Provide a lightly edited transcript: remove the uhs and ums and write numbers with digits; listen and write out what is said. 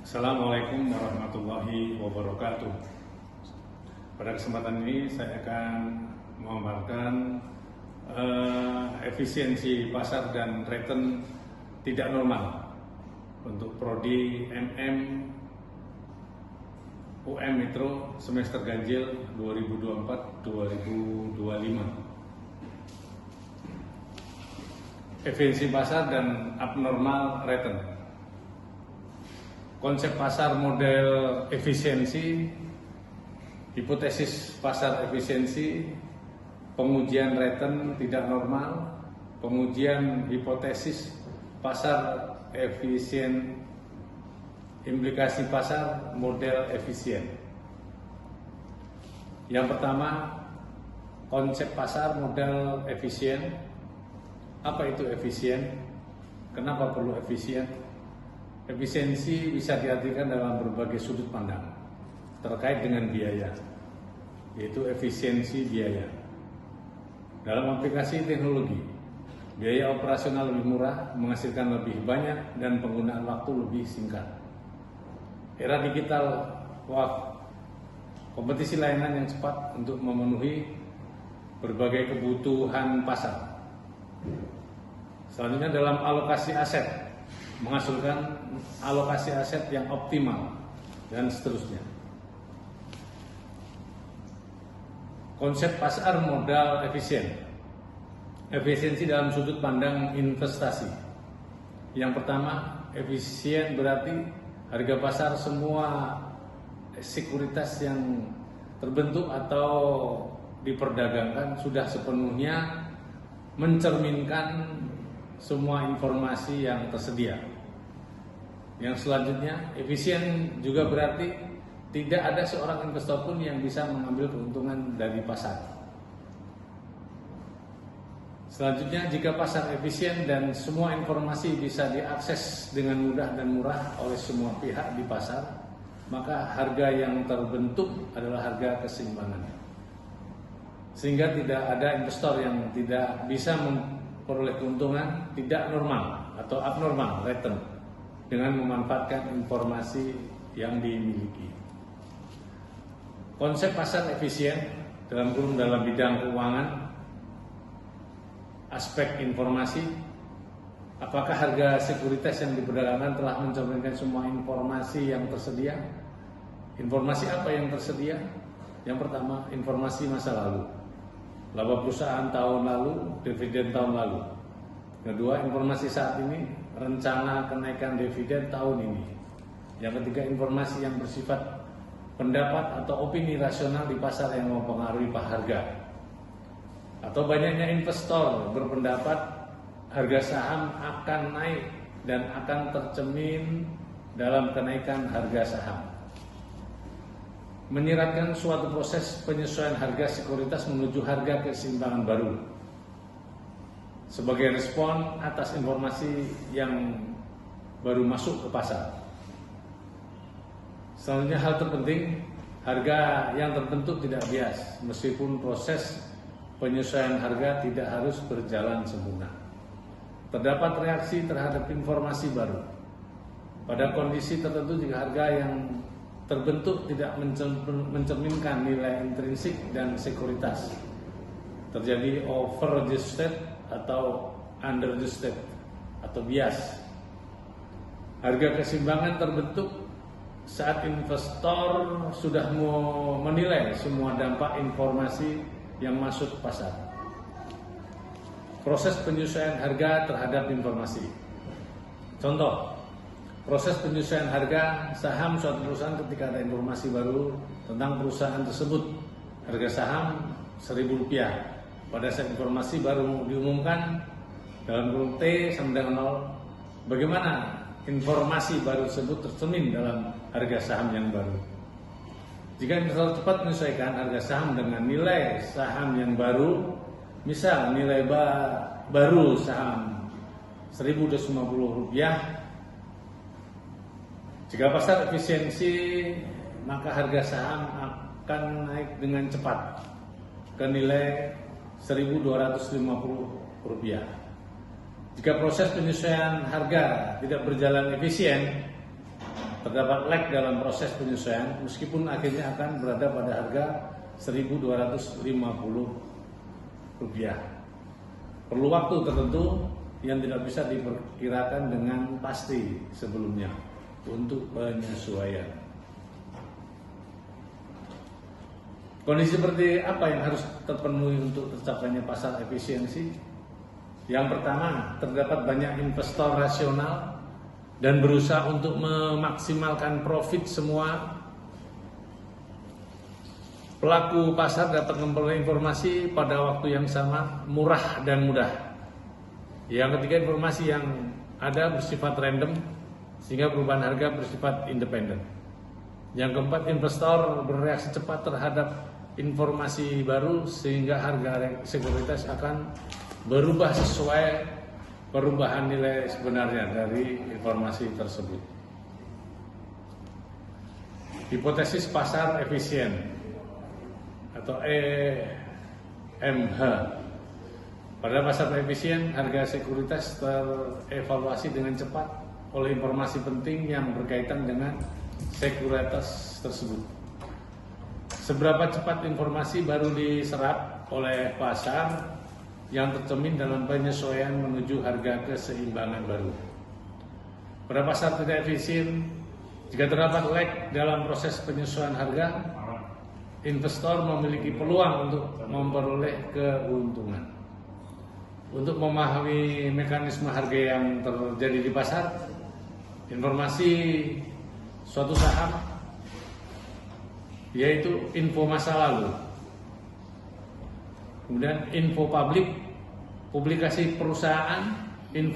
Assalamualaikum warahmatullahi wabarakatuh. Pada kesempatan ini saya akan memaparkan efisiensi pasar dan return tidak normal untuk prodi MM UM Mikro semester ganjil 2024-2025. Efisiensi pasar dan abnormal return. Konsep pasar model efisiensi, hipotesis pasar efisiensi, pengujian return tidak normal, pengujian hipotesis pasar efisien, implikasi pasar model efisien. Yang pertama, konsep pasar model efisien. Apa itu efisien? Kenapa perlu efisien? Efisiensi bisa diartikan dalam berbagai sudut pandang terkait dengan biaya, yaitu efisiensi biaya. Dalam aplikasi teknologi, biaya operasional lebih murah, menghasilkan lebih banyak, dan penggunaan waktu lebih singkat. Era digital, kompetisi layanan yang cepat untuk memenuhi berbagai kebutuhan pasar. Selanjutnya dalam alokasi aset, menghasilkan alokasi aset yang optimal, dan seterusnya. Konsep pasar modal efisien. Efisiensi dalam sudut pandang investasi. Yang pertama, efisien berarti harga pasar semua sekuritas yang terbentuk atau diperdagangkan sudah sepenuhnya mencerminkan semua informasi yang tersedia. Yang selanjutnya, efisien juga berarti tidak ada seorang investor pun yang bisa mengambil keuntungan dari pasar. Selanjutnya, jika pasar efisien dan semua informasi bisa diakses dengan mudah dan murah oleh semua pihak di pasar, maka harga yang terbentuk adalah harga keseimbangan. Sehingga tidak ada investor yang tidak bisa memperoleh keuntungan tidak normal atau abnormal return dengan memanfaatkan informasi yang dimiliki. Konsep pasar efisien dalam bidang keuangan, aspek informasi, apakah harga sekuritas yang diperdagangkan telah mencerminkan semua informasi yang tersedia? Informasi apa yang tersedia? Yang pertama, informasi masa lalu, laba perusahaan tahun lalu, dividen tahun lalu. Kedua, informasi saat ini, rencana kenaikan dividen tahun ini. Yang ketiga, informasi yang bersifat pendapat atau opini rasional di pasar yang mempengaruhi harga. Atau banyaknya investor berpendapat harga saham akan naik dan akan tercermin dalam kenaikan harga saham. Menyiratkan suatu proses penyesuaian harga sekuritas menuju harga keseimbangan baru sebagai respon atas informasi yang baru masuk ke pasar. Selanjutnya, hal terpenting, harga yang terbentuk tidak bias, meskipun proses penyesuaian harga tidak harus berjalan sempurna. Terdapat reaksi terhadap informasi baru. Pada kondisi tertentu, jika harga yang terbentuk tidak mencerminkan nilai intrinsik dan sekuritas, terjadi over-adjusted atau under-adjusted atau bias. Harga keseimbangan terbentuk saat investor sudah menilai semua dampak informasi yang masuk pasar. Proses penyesuaian harga terhadap informasi. Contoh, proses penyesuaian harga saham suatu perusahaan ketika ada informasi baru tentang perusahaan tersebut. Harga saham Rp1.000. Pada saat informasi baru diumumkan dalam kurung T sama dengan 0, bagaimana informasi baru tersebut tercermin dalam harga saham yang baru? Jika investor cepat menyesuaikan harga saham dengan nilai saham yang baru, misal nilai baru saham Rp1.250, jika pasar efisiensi, maka harga saham akan naik dengan cepat ke nilai Rp1.250. Jika proses penyesuaian harga tidak berjalan efisien, terdapat lag dalam proses penyesuaian meskipun akhirnya akan berada pada harga Rp1.250. Perlu waktu tertentu yang tidak bisa diperkirakan dengan pasti sebelumnya untuk penyesuaian. Kondisi seperti apa yang harus terpenuhi untuk tercapainya pasar efisiensi? Yang pertama, terdapat banyak investor rasional dan berusaha untuk memaksimalkan profit semua. Pelaku pasar dapat memperoleh informasi pada waktu yang sama, murah dan mudah. Yang ketiga, informasi yang ada bersifat random sehingga perubahan harga bersifat independen. Yang keempat, investor bereaksi cepat terhadap informasi baru sehingga harga sekuritas akan berubah sesuai perubahan nilai sebenarnya dari informasi tersebut. Hipotesis pasar efisien atau EMH. Pada pasar efisien, harga sekuritas terevaluasi dengan cepat oleh informasi penting yang berkaitan dengan sekuritas tersebut. Seberapa cepat informasi baru diserap oleh pasar yang tercermin dalam penyesuaian menuju harga keseimbangan baru. Pada pasar tidak efisien, jika terdapat lag dalam proses penyesuaian harga, investor memiliki peluang untuk memperoleh keuntungan. Untuk memahami mekanisme harga yang terjadi di pasar, informasi suatu saham yaitu info masa lalu, kemudian info publik, publikasi perusahaan, info